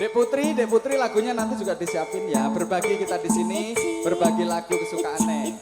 Dek Putri lagunya nanti juga disiapin ya. Berbagi kita di sini, berbagi lagu kesukaannya.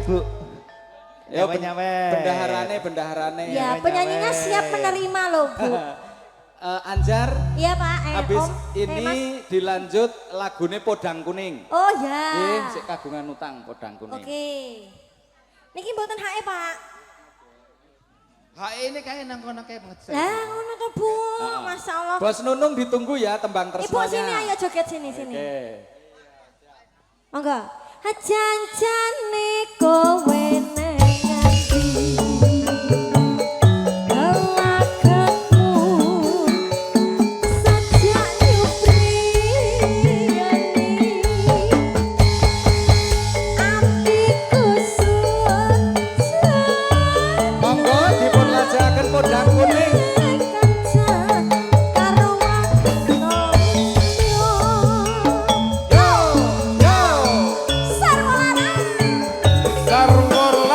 Bu. Ya bendaharane. Ya, penyanyinya siap menerima loh, Bu. Anjar. Iya, Pak. Habis Om. ini dilanjut lagune Podang Kuning. Oh ya. Nggih, sik kagungan utang Podang Kuning. Oke. Niki mboten HE, Pak. HE ini kayak nang kono kayak banget. Lah, ngono to, Bu. Masyaallah. Bos Nunung ditunggu ya tembang tresnanya. Ibu sini ayo joget sini. Oke. Monggo. Janjane kowe nang ati. Sarwara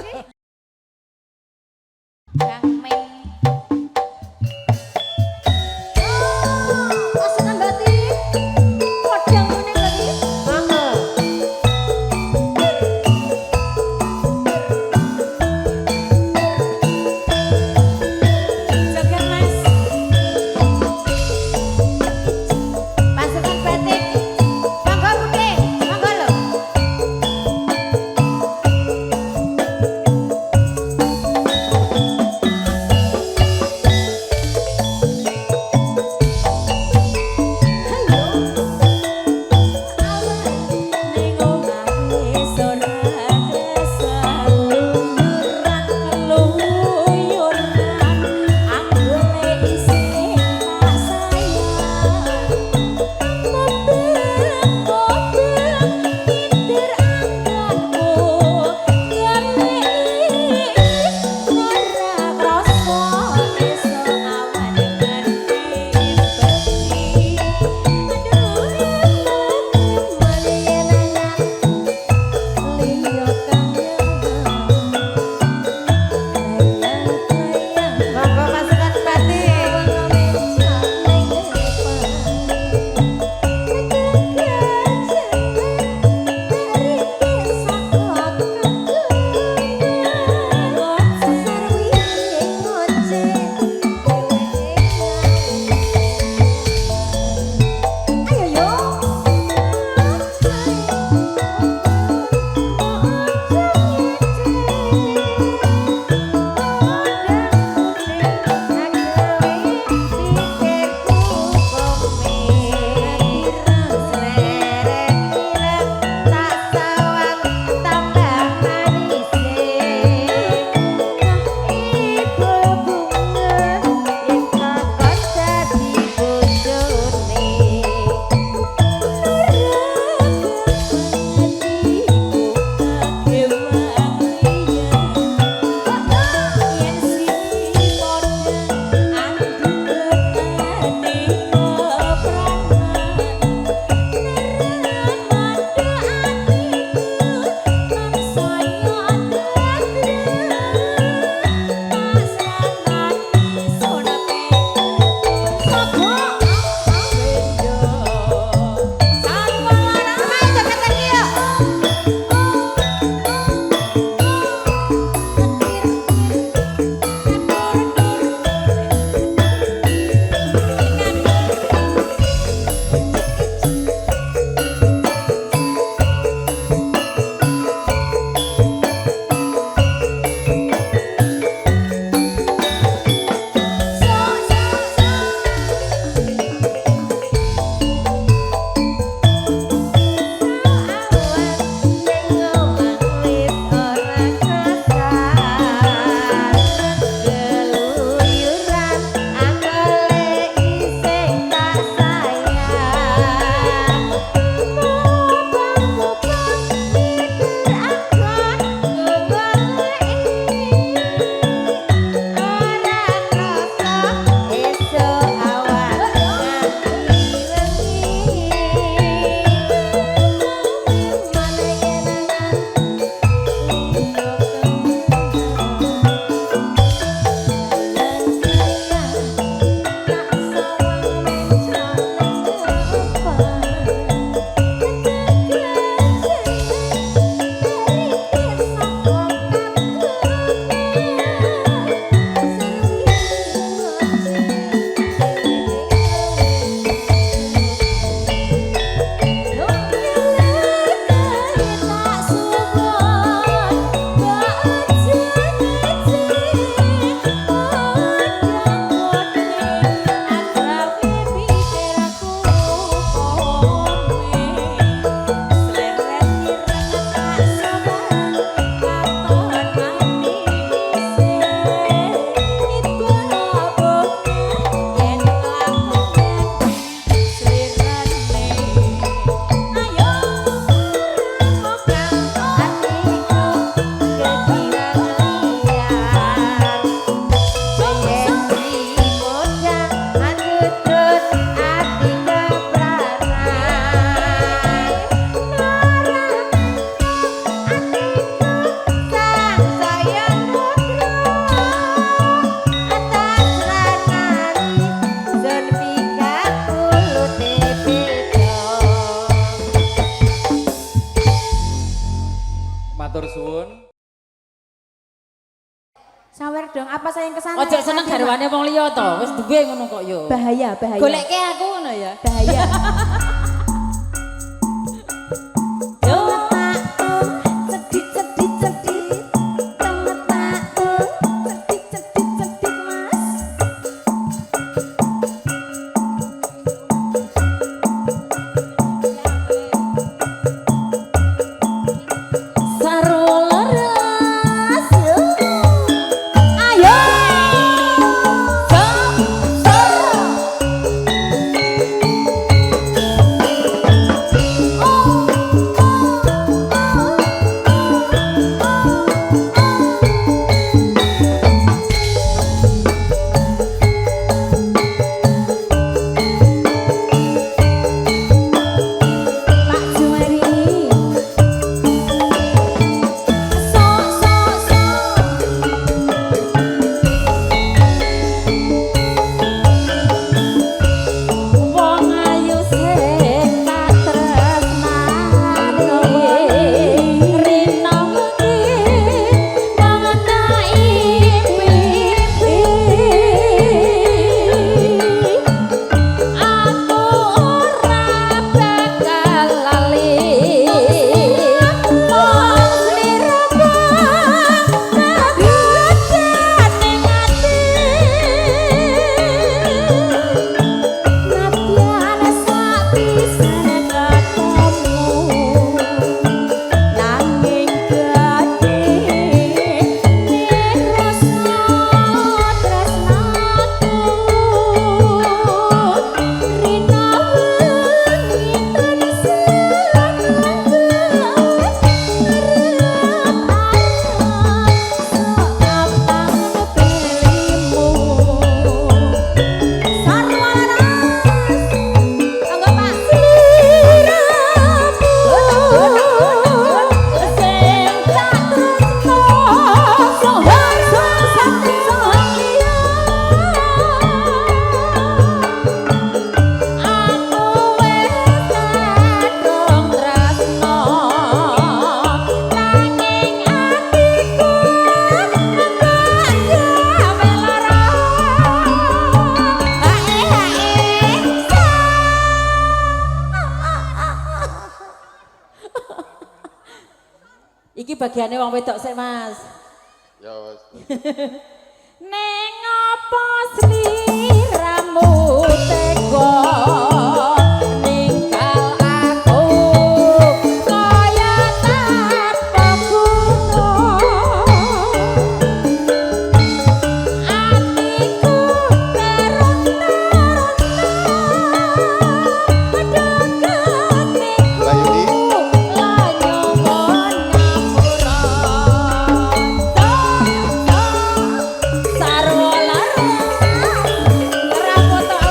sih? Jamin. Pasukan batik. Kodang meneng lagi. Mangga. Joget Mas. Pasukan batik. Monggo Bude, monggo lho. Sawer dong, apa sayang kesana? Ojo seneng garwane wong liya to, wis duwe ngono kok yo. Bahaya, bahaya. Golekke aku ngono ya. Bahaya. Yo. Cedit, cedit, cedit. Temet tak, cedit, cedit, cedit, Mas. Saroleras yo. Ayo. Pak Juwari. Sok, sok, sok. Wong ayu sing tak tresnani rina wengi mengenai pipi aku ora bakal lali wong sliramu nabujane ati Nadyan sapisan ketemu nanging gede nirasa tresnaku rina wengi tansah Iki bagiannya wong wedok sik, Mas. Ya wes. Ning apa sliramu tega ninggal aku kaya tanpa guna atiku Mbak Yuni. Sarwa lara rapoto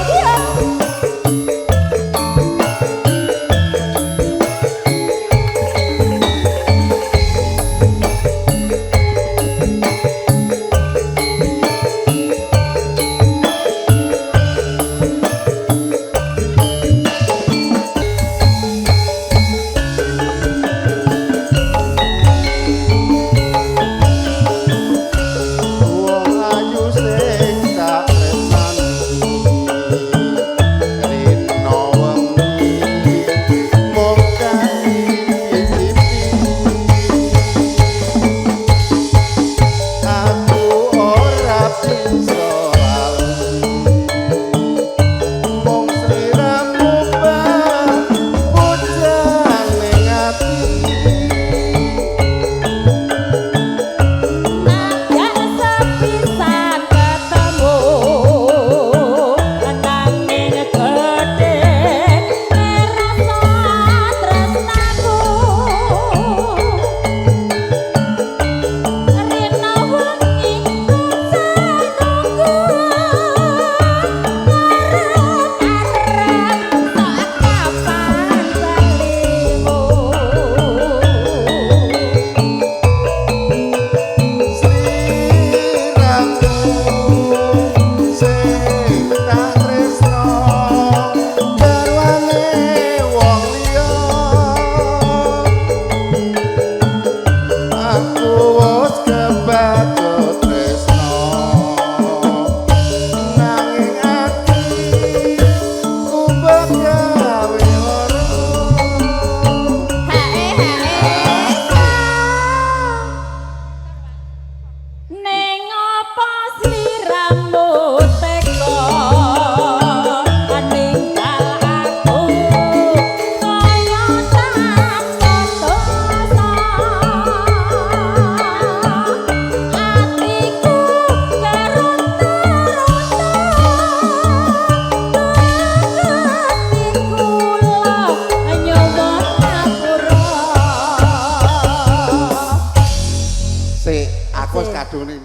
Aku wis kadone.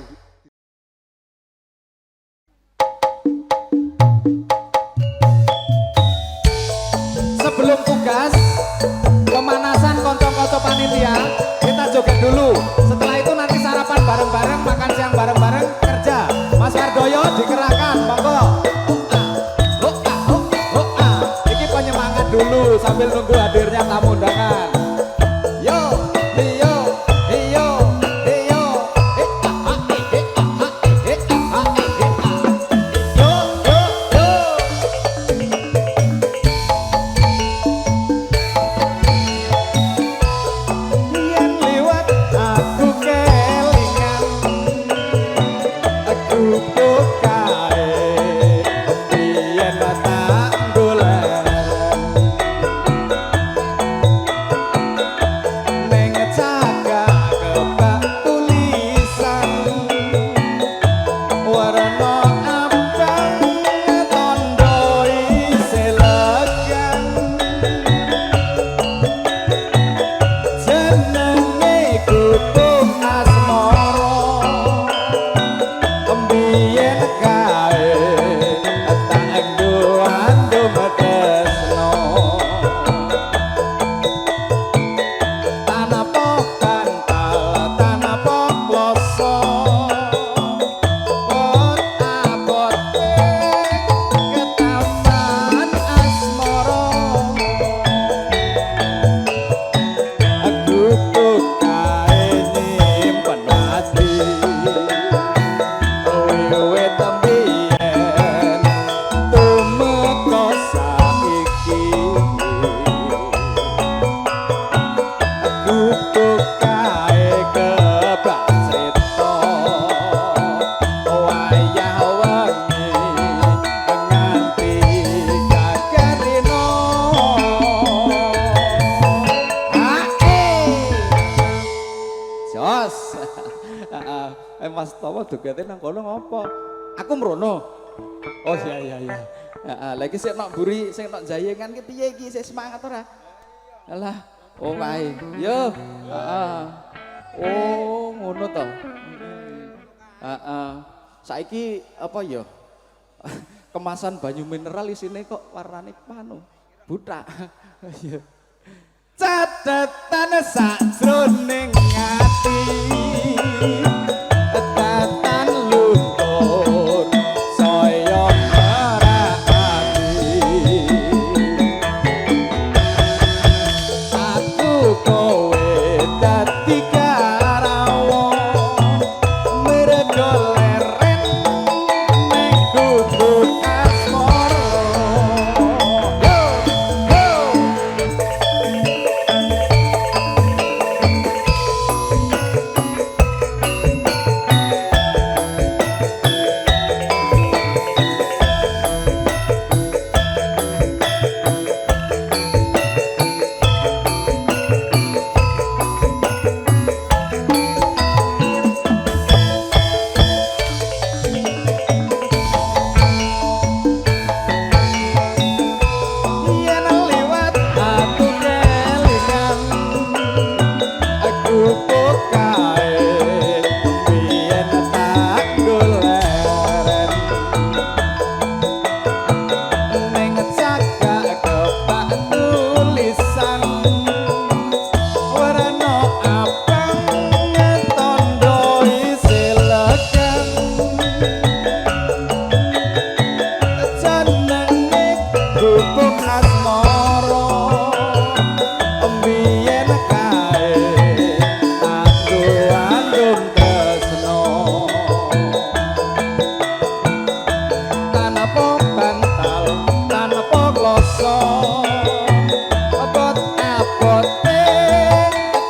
Sebelum tugas pemanasan konco-konco panitia, kita joget dulu. Setelah itu nanti sarapan bareng-bareng, makan siang bareng-bareng, kerja. Mas Wardoyo dikerahkan, monggo. Ini penyemangat dulu sambil nunggu hadirnya tamu undangan. Yo, yo, yo, yo, yen liwat aku kelingan, aku bukae, yen tak golek. Neng cagak kebak tulisan, warna abang tondo isih legan. Jenenge gubuk asmara, mbiyen kae tak nggo tresno. Tanah pok bantal, tanah pok ploso, pot abote ke taman asmara. Aku bukae nyimpen ati, wiwit mbiyen tumeka saiki. Aku bukae kebak crita, wayah wengi nganti kakarino. Jos. Mas Towo dogete nang kono ngopo? Aku mrono. Oh iya. Heeh, lagi sik nok mburi sing nok jayengan ki piye iki sik semangat ora? Alah, oh wae. Yo. Heeh. Oh, ngono to. Heeh. Saiki apa ya? Kemasan banyu mineral isine kok warnane panu. Butak. Iya. Catatan sakjroning ati, tatan luntur saya merati. Aku kowe dadi karawa, mergo leren ning gubuk asmara. Yo, yo. Yen liwat aku kelingan, aku bukae biyen tak goleren. Neng cagak kebak tulisan, warna abang tondo isih legan. Jenenge gubuk asmara, mbiyen kae aku andum tresno. Tanah pok bantal, tanah pok loso, abot abote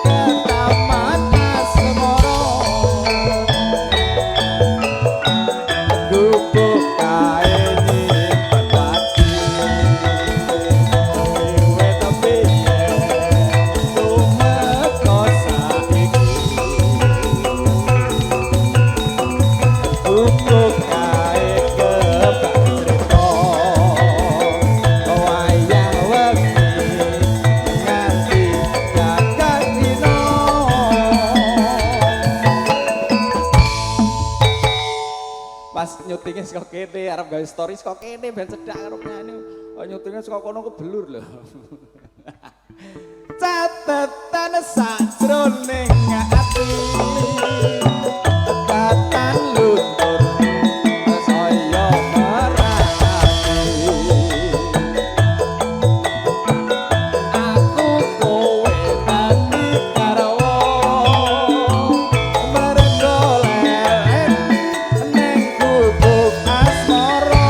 ke taman asmara. Gubuk kae nyimpen ati, wiwit mbiyen tumeka saiki. Gubuk kae kebak crita, wayah wengi nganti kakarino. pas nyutingnya saka kene arep gawe stories kok kene ben cedak karo nyanyi. Oh nyutingnya saka kono kebelur lho. Catatan sajroning ati katan luntur saya merati aku kowe tadi karwo merenggolen neng gubuk asmara.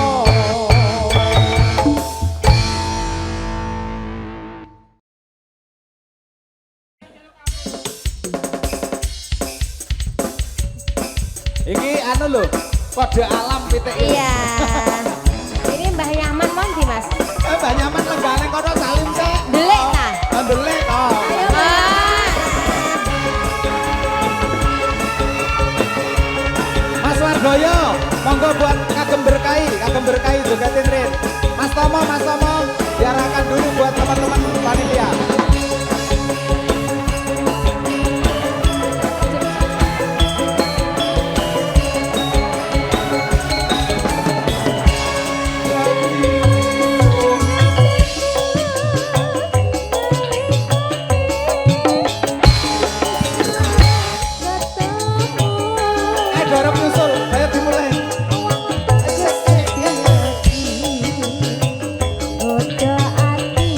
Iki anu lho, kode alam pitik. Iya. Ini Mbah Yaman mon di Mas. Mbak Nyaman lenggane kono salim sik. Delik ta? Ndelik oh. Mas Wardoyo, monggo buat kagem berkahi jogetin Rin. Mas Tomo, diarahkan dulu buat teman-teman panitia. Dorong nyusul, ayo dimulai. Ojo ati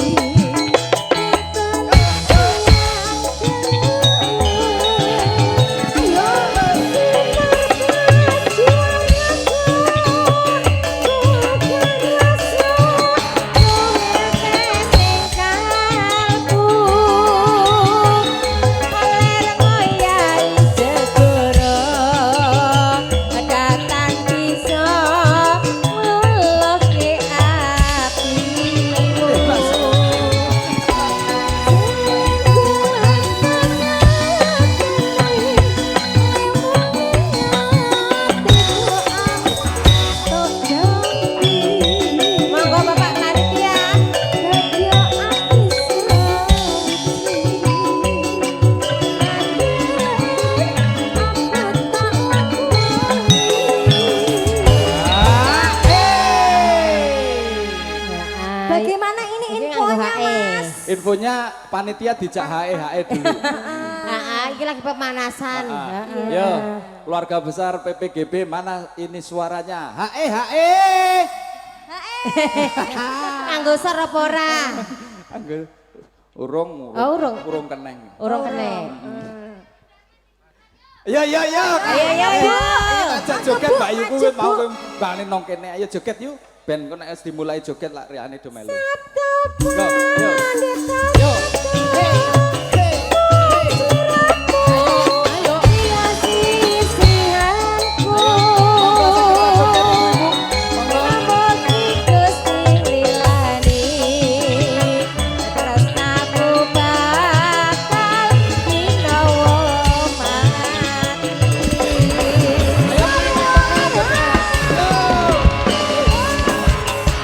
Infonya panitia dijak HE dulu. Ini lagi pemanasan. Yo, keluarga besar PPGB mana ini suaranya? HE. Anggo sor apa ora? Anggo urung. Oh, urung. Urung keneng. Urung kene. Yo. Ayo. Ajak joget Mbak Yu kuwi mau bane nang kene. Ayo joget yuk. Ben kok nek dimulai joget lak riane do melu. Yo. Yo.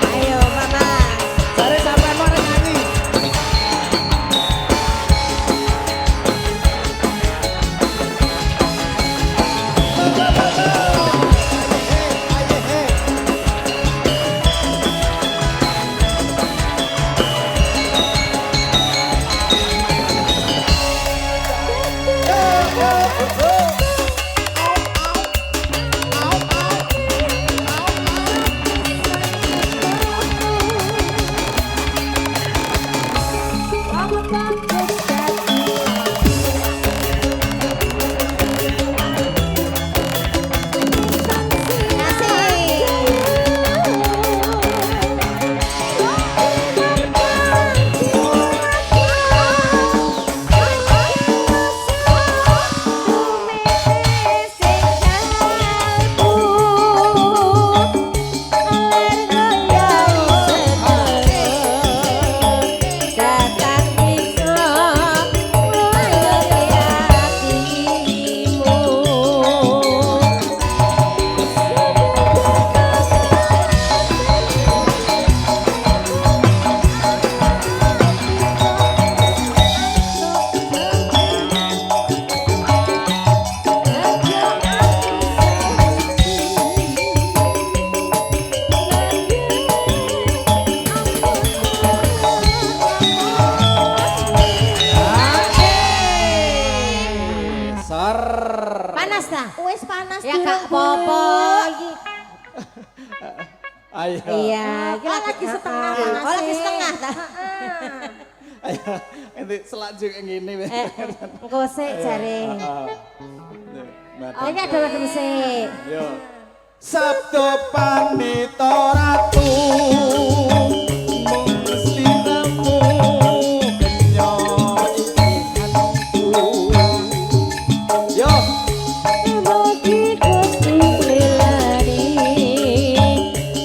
Ayo mama. Sare sampean mau nyanyi. Ya gak apa-apa iki. Ayo. Iya, iki lagi setengah panas. Oh, lagi setengah ta. Ayo. Nanti selanjut yang ini. Engko sik jare. Oh, iki ada madem sik. Yo. Sabdo panito ratu mung sliramu kenya iki anku. Yo. Mugi Gusti lelani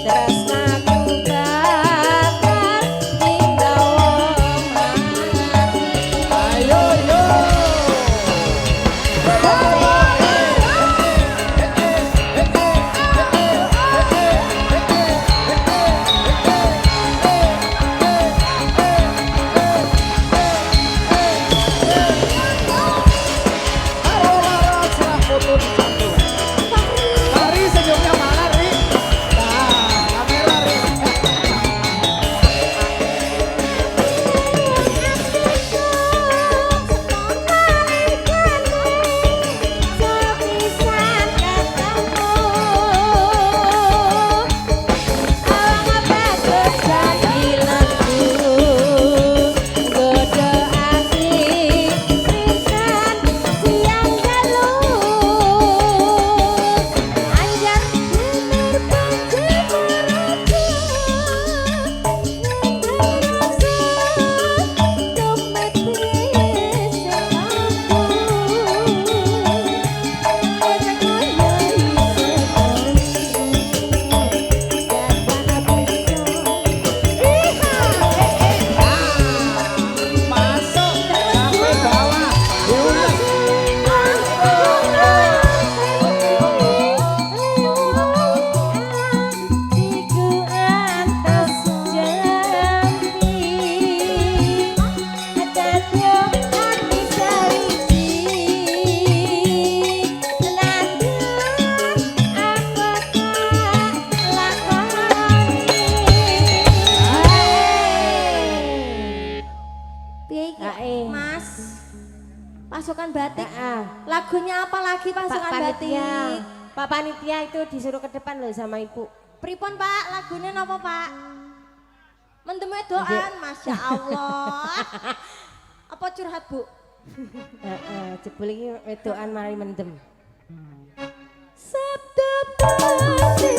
tresnaku bakal tinggal mati. Ayo yo. Lari senyumnya mana Ri? Nah, kamera Ri. Masuk sampai bawah. Diulang. Mas, pasukan batik. Lagunya apa lagi pasukan batik? Pak Panitia itu disuruh ke depan loh sama Ibu. Pripun Pak, lagunya napa Pak? Mendem doan, Masya Allah. Apa curhat Bu? Jebul iki wedokan mari mendem. Sabda pasti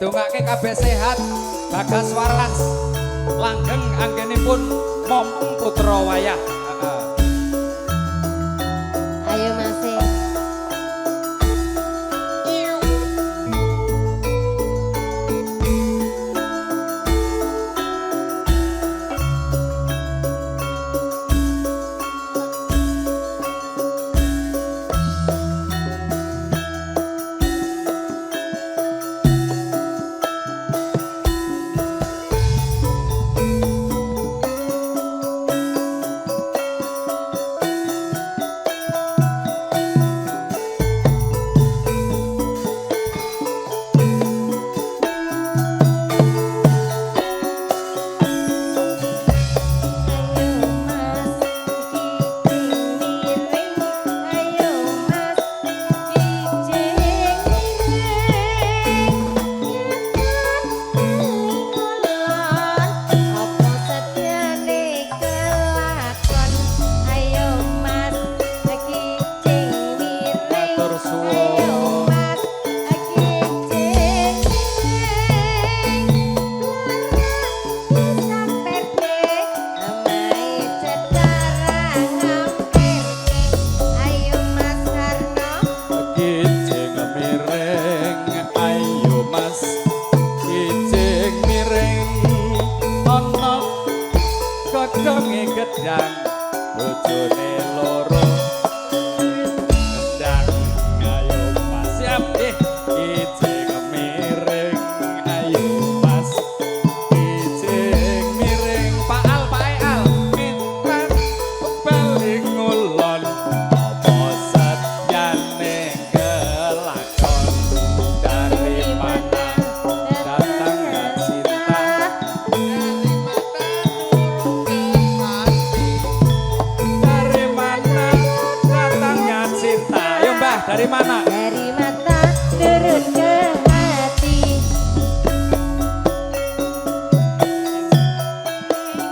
Dongake kabeh sehat, Bagas waras, langgeng anggenipun momong putra wayah. Ayo Mas. gedang bojone loro gedang ayo mas siap ijing miring ayo mas ijing miring Pak Al mitran balik ngulon apa sedyane kelakon dari mana datangnya cinta dari mana? Dari mata turun ke hati.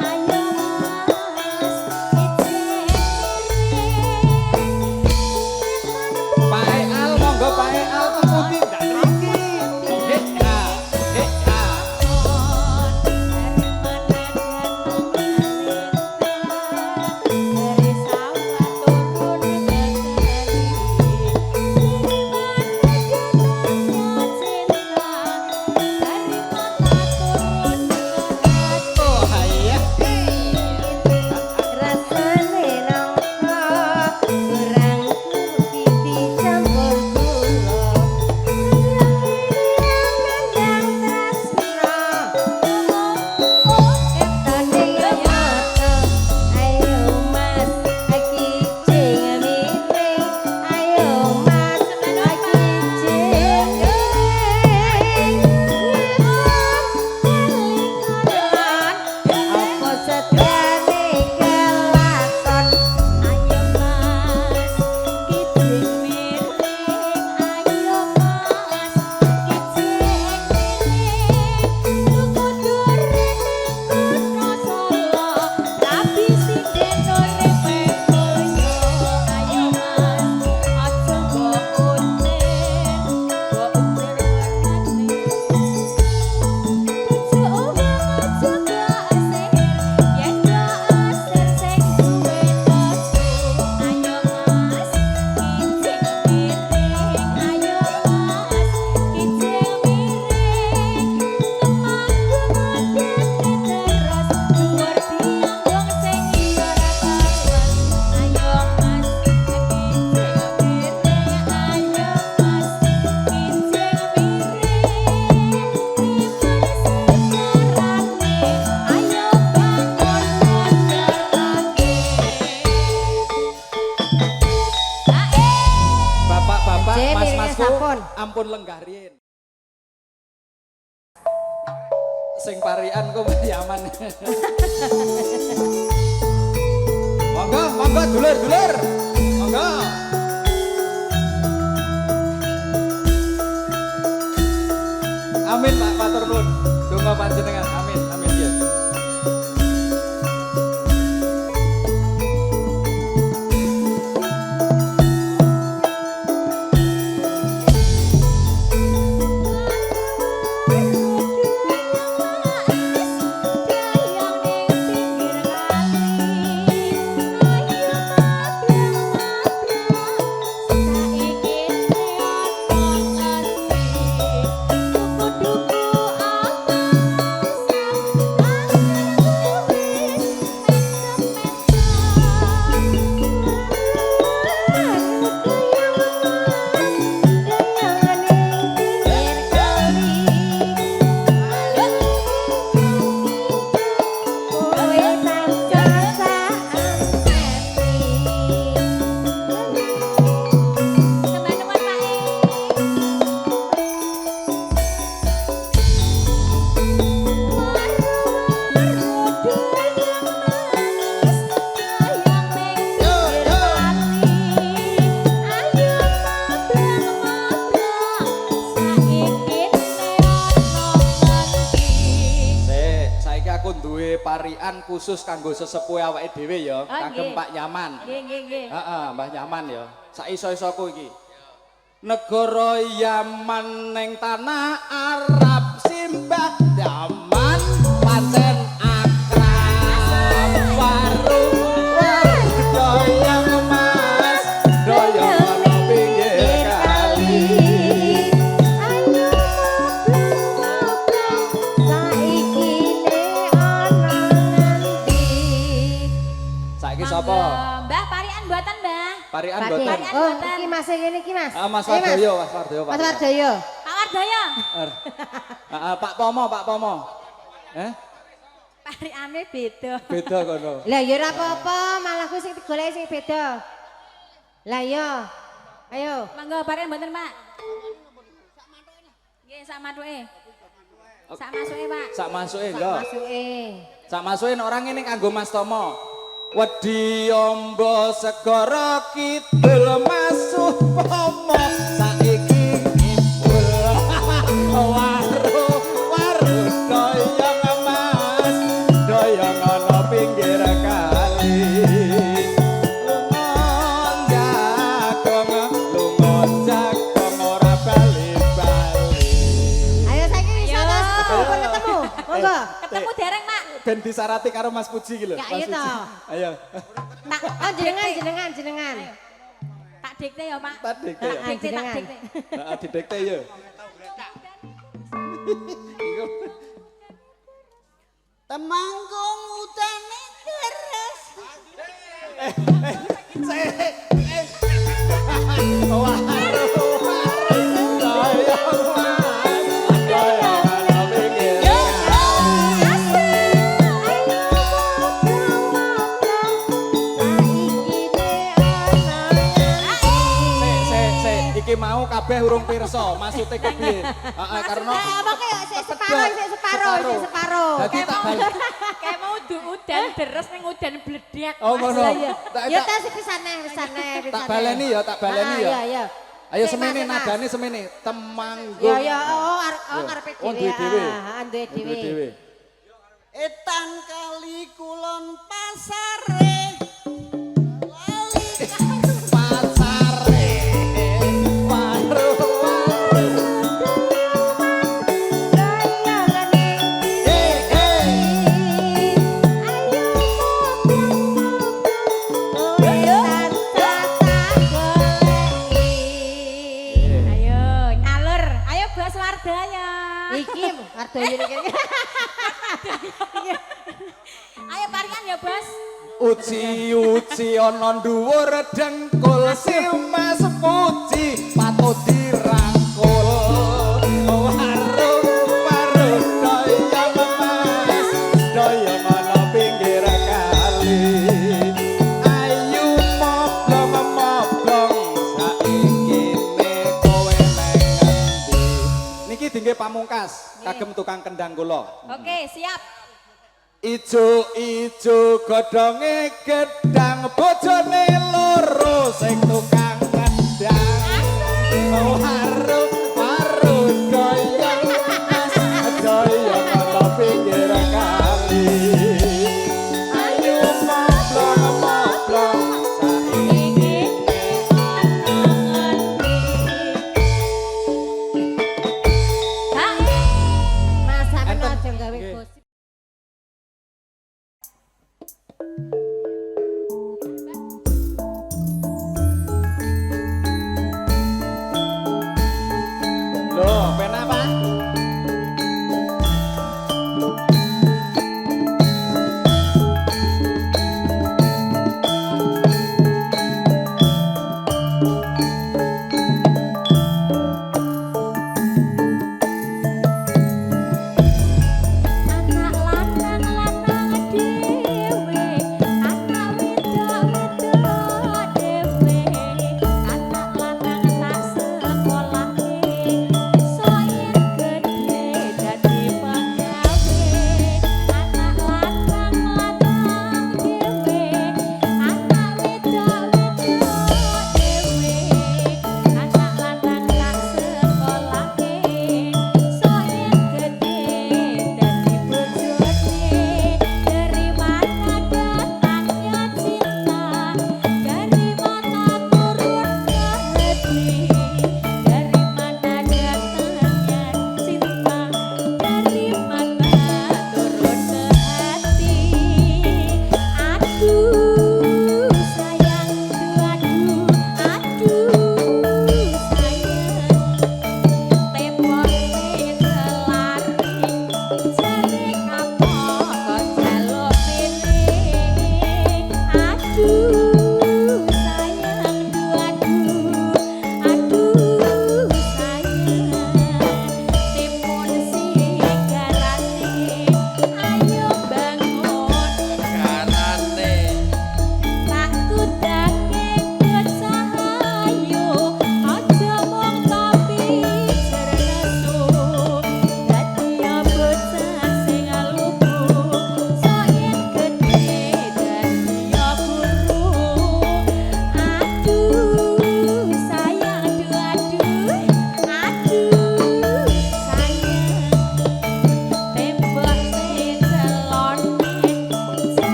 Ayo mas, Pak Al, monggo Pak Al kemudian ndak niki. Ampun lenggah riyen. Sing parian kok mesti aman. Monggo, monggo dulur-dulur. Monggo. Amin Pak Matur nuwun. Donga panjenengan. Amin, amin ya. wedokan khusus kanggo sesepuhe awake dhewe ya, kagem nggih. Pak Yaman. Nggih, nggih, nggih. Heeh, Mbah Yaman ya. Sak iso-isoku iki. Negara Yaman ning tanah Arab simbah Yaman pancen akrab warung doyong emas doyong ana pinggir kali. Saiki sapa? Mbah parian mboten, Mbah. Parian Pakde. boten. Oh, iki Mas ngene iki Mas. Ah Mas Eh, Wardoyo, Mas Wardoyo. Mas Wardoyo. Pak Wardoyo. Pak Pomo. Pariane beda. Beda kono. Lah ya ora apa-apa, malah kuwi sing digoleki sing beda. Lah ya. Ayo. Mangga parian mboten, Pak. Nggih, sak mathuke. Sak masuke, Pak. Sak masuke enggak? Masuke. Sak masuke nek ora ngene kanggo Mas Tomo. Wedi amba segara kidul masuh pomo saiki ngibul waru doyong emas doyong ana pinggir kali lunga jagong ora bali-bali. Ayo saiki bisa Ayo. Mas ketemu. Monggo. Ketemu dereng, Mak. Ben disarati karo Mas Puji iki lho. Ya, Mas iya Puji. toh. Ayo. Tak Oh jenengan. tak dikte ya, Pak. Tak dikte ya. Tak dikte, tak jenengan. dikte. Heeh, didekte yo. Temanggung utane deres. Iki mau kabeh urung pirsa maksude kepiye. Heeh karena Apa kayak sik separo. Dadi tak balik. Kayak mau udan deres ning udan bledek. Oh ngono. Lah iya. Tak- Ya tak- ta sik pisane. Tak baleni ya, tak baleni ya. Iya. Ayo Sik, semene Mas, Mas. nadane semene Temanggung. Ya ngarepe Oh, dhewe. duwe dhewe. Duwe Duwe dhewe. dhewe. Etan kali kulon pasare. Lali Pacare waru. Ayo nyalur. Ayo Bos Wardoyo. Iki Wardoyo iki. Ayo parian ya, Bos. Uci ana dhuwur dengkul si Mas Puji patut dirangkul waru doyong emas doyong ana pinggir kali ayu moblong saiki kowe nang endi niki dingge pamungkas kagem tukang kendang kula. Oke, siap. Ijo-ijo godhonge gedang bojone loro sing tukang kendang waru doyong emas doyong ana pinggir kali ayo moblong saiki Mas sampe Enten. aja gawe Nggih. gosip.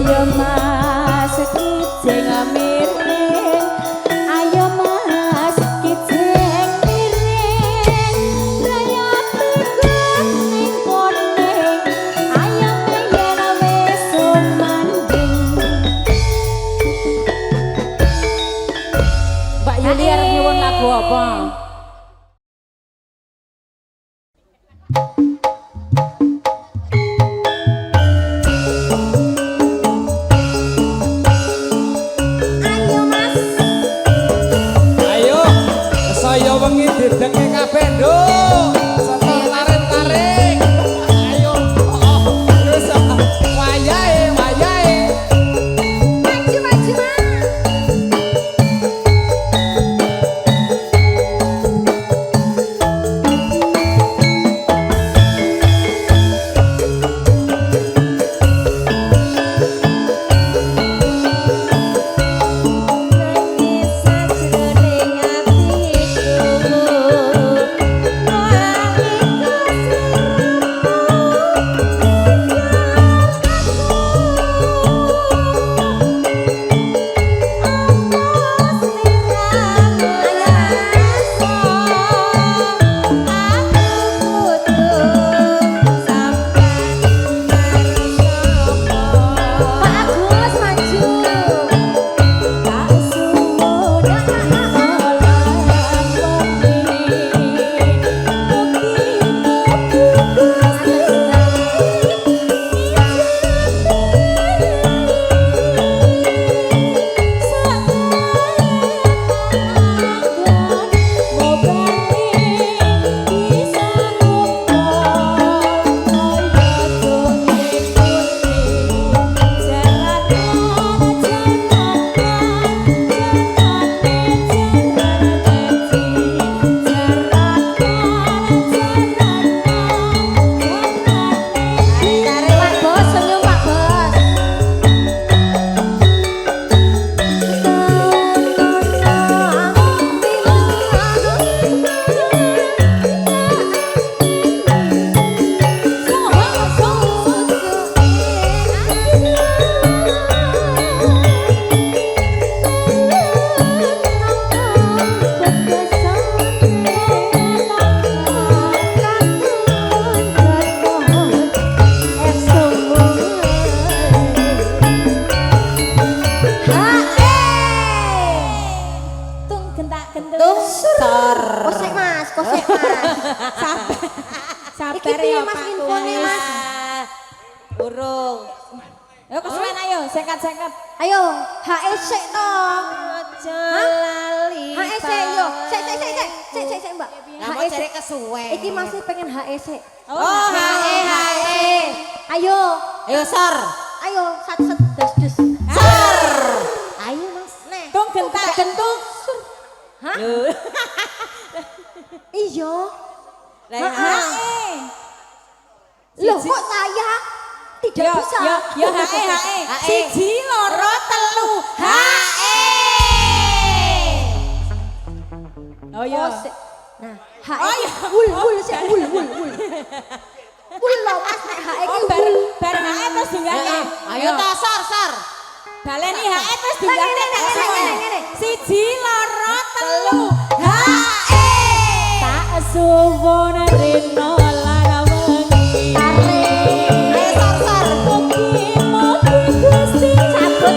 Ayo mas kijeng miring, ayo mas kijeng miring, raya tekan ning koning, ayo yen wis sumanding. Mbak Yuli arep nyuwun lagu apa? Ayo mas, Ayo, saya wengi didenge kabeh, Nduk. Setor tarik-tarik. Ayo. Terus wayahe, wayahe. maju maju mas. Nangis sajroning atiku, Sabar ya Pak Kumis. Burung. Ayo kesuwen ayo, sengkat-sengkat. Ayo, HE sik to. Aja lali. HE sik yo. Sik Mbak. HE sik kesuwen. Iki masih pengen HE sik. Oh, HE. Ayo. Ayo sor. Ayo, sat dus. Sor. Ayo Mas. Nih. Tung gentak gentung. Hah? Iya. HE. Loh kok saya tidak bisa? Ya HE. Siji loro telu HE. Oh iya. Nah, HE. Wul sik wul. Wul lho Mas nek HE ki wul. Bar HE terus dingane. Ayo ta sor. Baleni HE terus dingane. Ngene. Siji loro telu HE. Tak suwun rino lan wengi. Ayo sor. Mugi Gusti sabut.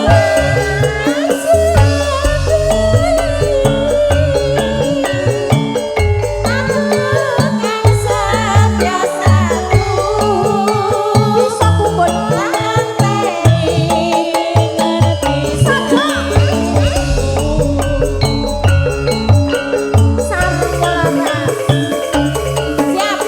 Siap.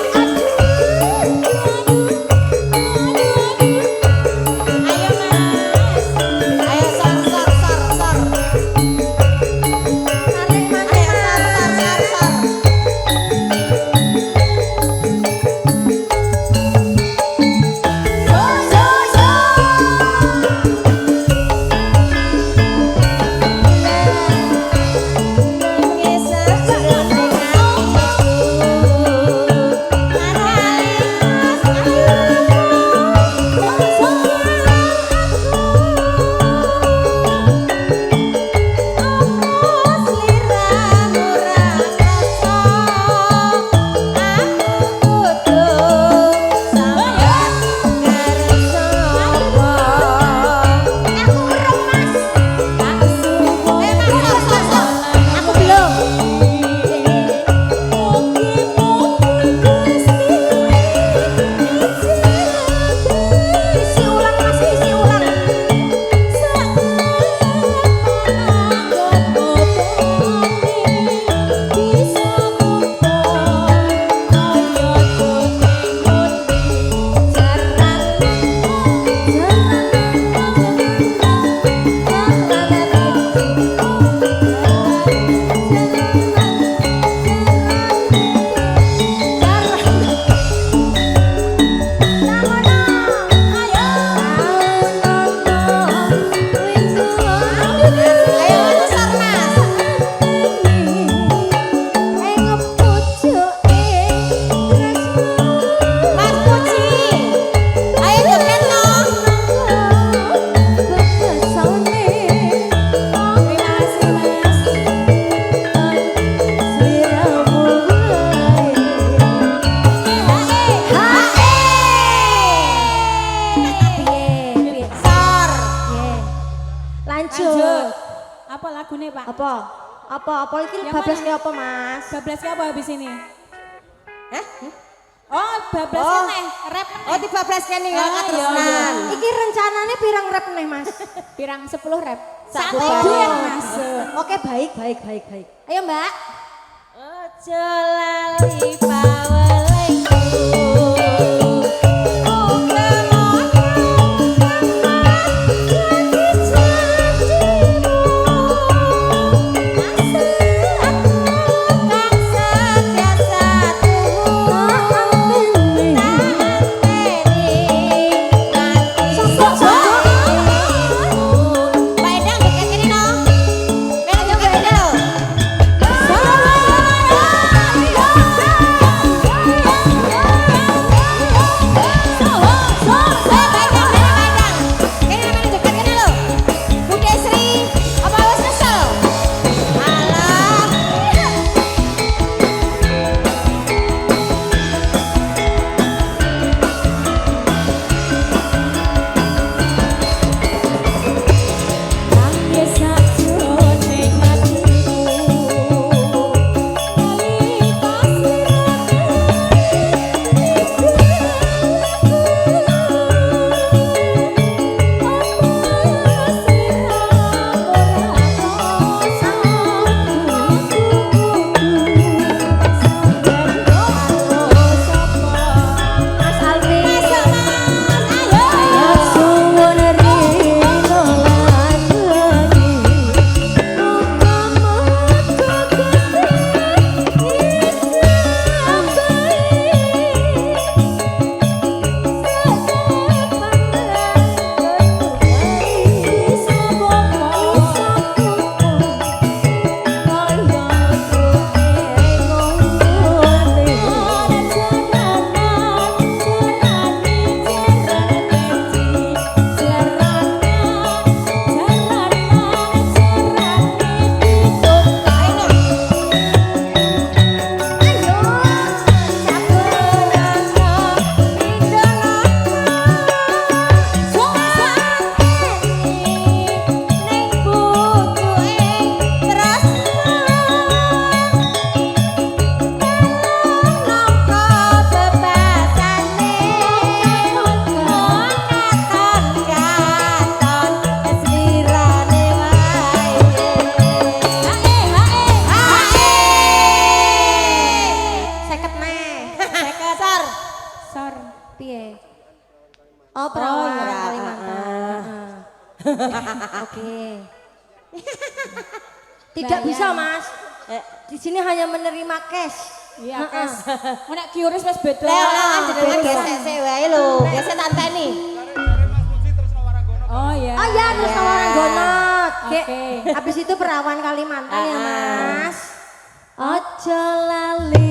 Lanjut. Apa lagunya Pak? Apa? Apa iki Yang bablaske mana? apa, Mas? Bablasnya apa habis ini? Hah? Oh, bablasnya Oh. neh, rap neh. Oh, dibablaske nih ya Ah, katerusan. iya. Iki rencananya pirang rep nih, Mas? Pirang 10 rap. Satu Satu rap. yang masuk. Oke, baik. Ayo Mbak. Ojo lali pawelengku. Piye? Oh, Oh, perawan iya. Kalimantan. Oke. Tidak Bayar. bisa, Mas. Di sini hanya menerima cash. Iya, Kes. Mau nek kiuris wis beda. Leo, jenenge Beda. gesek wae lho. Gesek tanteni. Oh iya. Oh iya, terus tawaran gonot. Oke. Oke. Habis itu perawan Kalimantan ya, Mas. Ojo lali